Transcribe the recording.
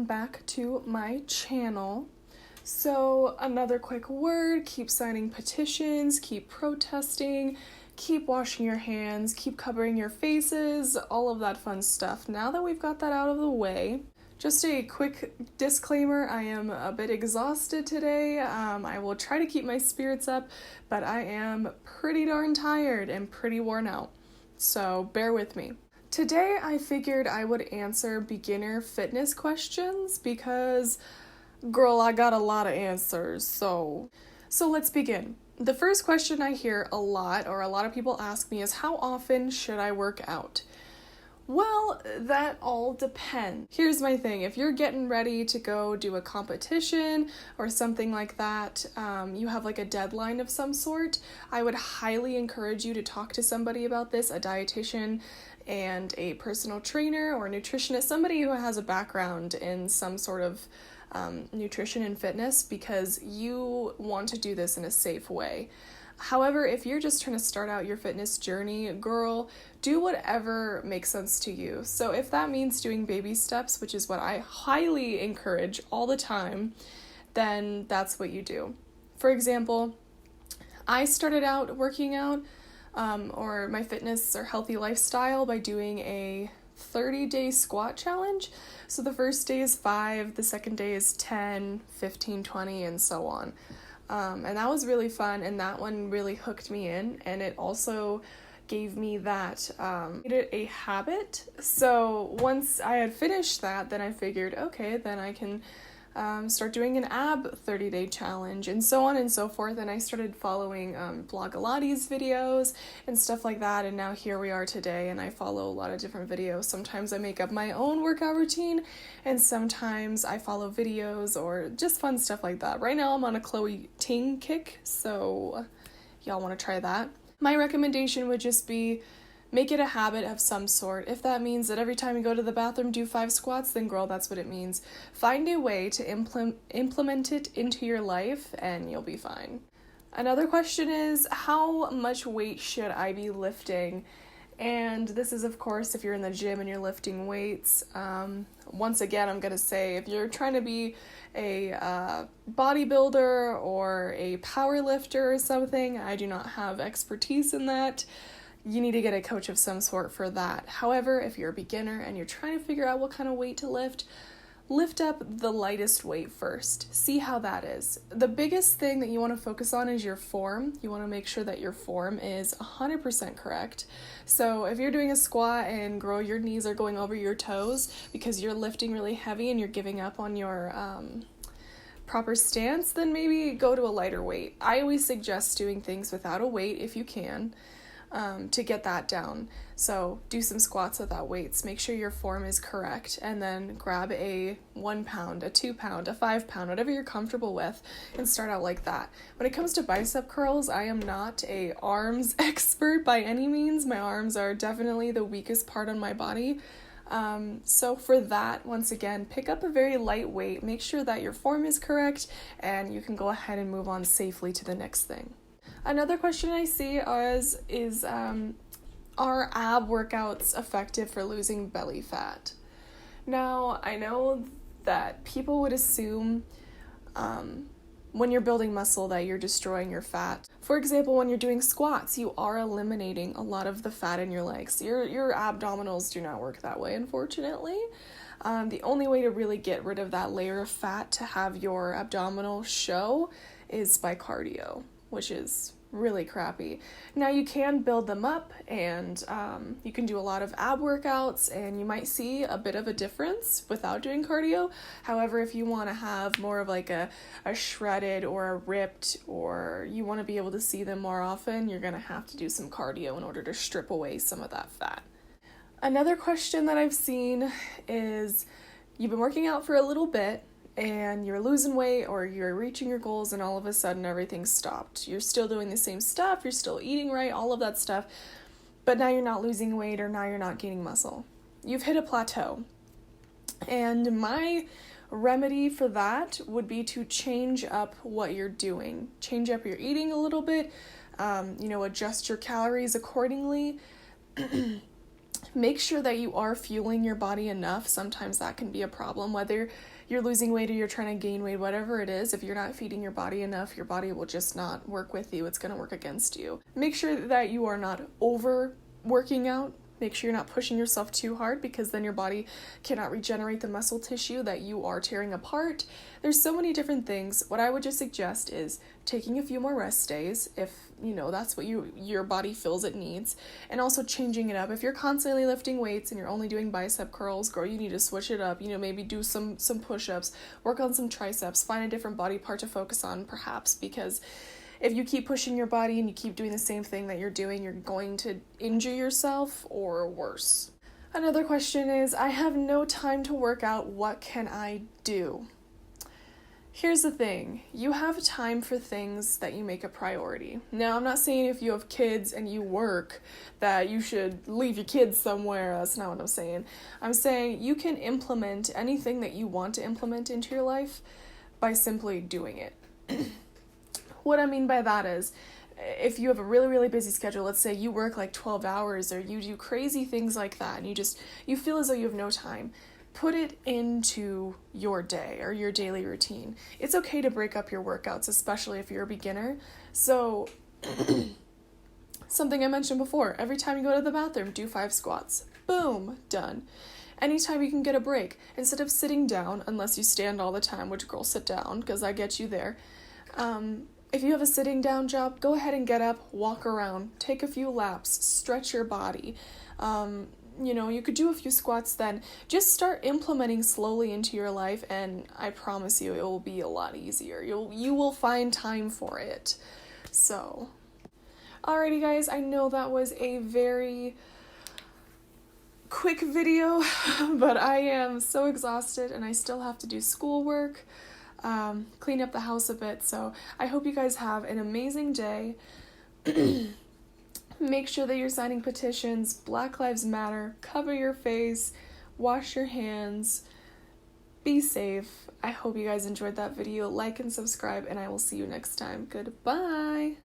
welcome back to my channel. So another quick word, keep signing petitions, keep protesting, keep washing your hands, keep covering your faces, all of that fun stuff. Now that we've got that out of the way, just a quick disclaimer, I am a bit exhausted today. I will try to keep my spirits up, but I am pretty darn tired and pretty worn out. So bear with me. Today I figured I would answer beginner fitness questions because, girl, I got a lot of answers. So let's begin. The first question I hear a lot, or a lot of people ask me, is how often should I work out? Well, that all depends. Here's my thing. If you're getting ready to go do a competition or something like that, you have like a deadline of some sort, I would highly encourage you to talk to somebody about this, a dietitian and a personal trainer or nutritionist, somebody who has a background in some sort of nutrition and fitness, because you want to do this in a safe way. However, if you're just trying to start out your fitness journey, girl, do whatever makes sense to you. So if that means doing baby steps, which is what I highly encourage all the time, then that's what you do. For example, I started out working out or my fitness or healthy lifestyle by doing a 30-day squat challenge. So the first day is 5, the second day is 10, 15, 20, and so on. And that was really fun, and that one really hooked me in, and it also gave me that, a habit. So once I had finished that, then I figured, okay, then I can start doing an ab 30-day challenge, and so on and so forth. And I started following Blogilates videos and stuff like that, and now here we are today, and I follow a lot of different videos. Sometimes I make up my own workout routine, and sometimes I follow videos or just fun stuff like that. Right now I'm on a Chloe Ting kick, so y'all want to try that. My recommendation would just be make it a habit of some sort. If that means that every time you go to the bathroom do 5 squats, then girl, that's what it means. Find a way to implement it into your life and you'll be fine. Another question is, how much weight should I be lifting? And this is, of course, if you're in the gym and you're lifting weights. Once again, I'm going to say, if you're trying to be a bodybuilder or a power lifter or something, I do not have expertise in that. You need to get a coach of some sort for that. However, if you're a beginner and you're trying to figure out what kind of weight to lift up the lightest weight first. See how that is. The biggest thing that you want to focus on is your form. You want to make sure that your form is 100% correct. So if you're doing a squat and girl, your knees are going over your toes because you're lifting really heavy and you're giving up on your proper stance, then maybe go to a lighter weight. I always suggest doing things without a weight if you can. To get that down. So do some squats without weights. Make sure your form is correct, and then grab a 1 pound, a 2 pound, a 5 pound, whatever you're comfortable with, and start out like that. When it comes to bicep curls, I am not a arms expert by any means. My arms are definitely the weakest part on my body. So for that, once again, pick up a very light weight. Make sure that your form is correct, and you can go ahead and move on safely to the next thing. Another question I see is are ab workouts effective for losing belly fat? Now, I know that people would assume when you're building muscle that you're destroying your fat. For example, when you're doing squats, you are eliminating a lot of the fat in your legs. Your abdominals do not work that way, unfortunately. The only way to really get rid of that layer of fat to have your abdominal show is by cardio, which is really crappy. Now you can build them up, and you can do a lot of ab workouts, and you might see a bit of a difference without doing cardio. However, if you want to have more of like a shredded or a ripped, or you want to be able to see them more often, you're going to have to do some cardio in order to strip away some of that fat. Another question that I've seen is, you've been working out for a little bit, and you're losing weight or you're reaching your goals, and all of a sudden everything's stopped. You're still doing the same stuff, you're still eating right, all of that stuff, but now you're not losing weight or now you're not gaining muscle. You've hit a plateau. And my remedy for that would be to change up what you're doing. Change up your eating a little bit, adjust your calories accordingly. Make sure that you are fueling your body enough. Sometimes that can be a problem, whether you're losing weight or you're trying to gain weight, whatever it is, if you're not feeding your body enough, your body will just not work with you. It's going to work against you. Make sure that you are not over working out. Make sure you're not pushing yourself too hard, because then your body cannot regenerate the muscle tissue that you are tearing apart. There's so many different things. What I would just suggest is taking a few more rest days if, that's what your body feels it needs, and also changing it up. If you're constantly lifting weights and you're only doing bicep curls, girl, you need to switch it up. Maybe do some push-ups, work on some triceps, find a different body part to focus on perhaps, because if you keep pushing your body and you keep doing the same thing that you're doing, you're going to injure yourself or worse. Another question is, I have no time to work out. What can I do? Here's the thing. You have time for things that you make a priority. Now, I'm not saying if you have kids and you work that you should leave your kids somewhere. That's not what I'm saying. I'm saying you can implement anything that you want to implement into your life by simply doing it. What I mean by that is, if you have a really, really busy schedule, let's say you work like 12 hours or you do crazy things like that, and you feel as though you have no time, put it into your day or your daily routine. It's okay to break up your workouts, especially if you're a beginner. So, something I mentioned before, every time you go to the bathroom, do 5 squats. Boom, done. Anytime you can get a break, instead of sitting down, unless you stand all the time, which girl, sit down, because I get you there. If you have a sitting down job, go ahead and get up, walk around, take a few laps, stretch your body. You could do a few squats then. Just start implementing slowly into your life, and I promise you it will be a lot easier. You will find time for it. So, alrighty guys, I know that was a very quick video, but I am so exhausted and I still have to do schoolwork. Clean up the house a bit, so I hope you guys have an amazing day. Make sure that you're signing petitions. Black Lives Matter. Cover your face. Wash your hands. Be safe. I hope you guys enjoyed that video. Like and subscribe, and I will see you next time. Goodbye.